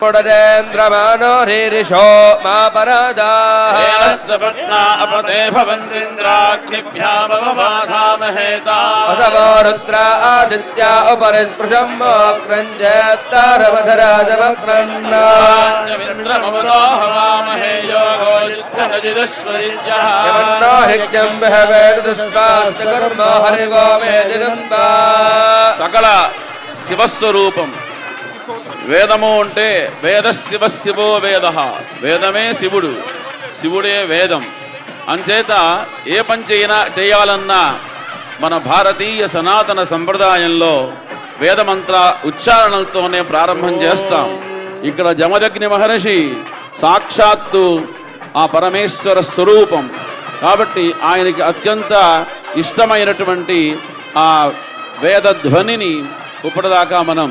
पुडरेन्द्रमानो रीरिषो मा परादाःपत्ना अपते भवन्त्रिन्द्राग्निभ्यामवमाधामहेताः असवो रुद्रा आदित्या उपरिस्पृशं मोक्रञ्जेत्तारवधराजवक्रन्नान्द्रमवतो हवामहे योगो युद्धनजिदश्वरिज्यः यमन्नो हिज्ञं बहवेदुस्वास्य हरिवो मेदिनन्दा सकल शिवस्वरूपं వేదము అంటే వేద శివ శివో వేద, వేదమే శివుడు, శివుడే వేదం. అంచేత ఏ పని చేయాలన్నా మన భారతీయ సనాతన సంప్రదాయంలో వేదమంత్ర ఉచ్చారణలతోనే ప్రారంభం చేస్తాం. ఇక్కడ జమదగ్ని మహర్షి సాక్షాత్తు ఆ పరమేశ్వర స్వరూపం కాబట్టి ఆయనకి అత్యంత ఇష్టమైనటువంటి ఆ వేద ధ్వనిని ఇప్పటిదాకా మనం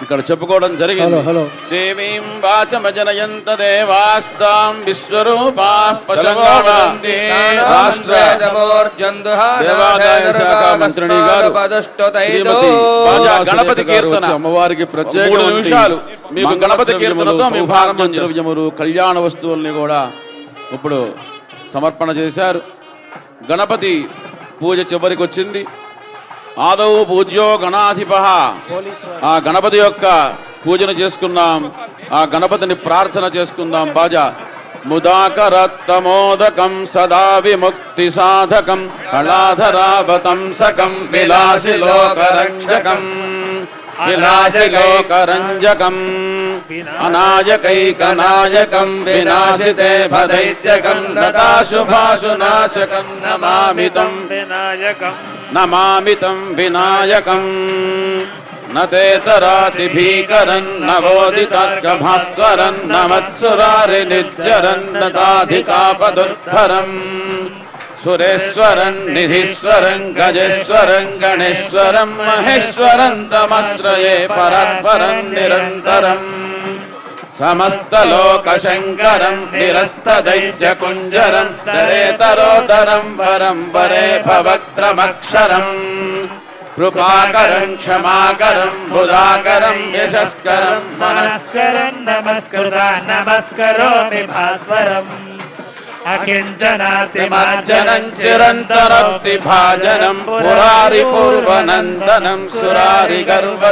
ఇక్కడ చెప్పుకోవడం జరిగింది. దేవీం వాచమజనయంత దేవాస్తాం విశ్వరూపాః పశంగావంతి. రాష్ట్ర దేవాదాయ శాఖ మంత్రిని గారు శ్రీమతి బాజా గణపతి కీర్తన అమ్మవారికి ప్రత్యేక 3 నిమిషాలు మీకు గణపతి కీర్తనతో మేము ప్రారంభం ద్రవ్యములు కళ్యాణ వస్తువుల్ని కూడా ఇప్పుడు సమర్పణ చేశారు. గణపతి పూజ చివరికి వచ్చింది. ఆదౌ పూజ్యో గణాధిపః, ఆ గణపతి యొక్క పూజను చేసుకుందాం, ఆ గణపతిని ప్రార్థన చేసుకుందాం. బాజా ముదాకరత్తమోదకం సదా విముక్తి సాధకం కళాధరావతంసకం విలాసిలోకరంజకం విలాసిలోకరంజకం అనాయకైకనాయకం వినాశితే భదైత్యకం నటాశుభాశునాశకం నమామితం వినాయకం నమామితం వినాయకం నతేతరాతి భీకరన్ నవోదితార్కభాస్వరన్ నమత్సురారి నిర్జరన్ నతాధికాపదుద్ధరం సురేశ్వరం నిధీశ్వరం గజేశ్వరం గణేశ్వరం మహేశ్వరం తమశ్రయే పరస్పరం నిరంతరం సమస్తలోకశంకరం నిరస్తదైత్యకుంజరం దరేతరోదరం పరం పరే భవక్త్రమక్షరం కృపాకరం క్షమాకరం బుధాకరం యశస్కరం మనస్కరం నమస్కృతా నమస్కరోమి భాస్వరం అకించనాతిమార్జనం చిరంతరక్తి భాజనం పురారి పూర్వనందనం సురారి గర్వ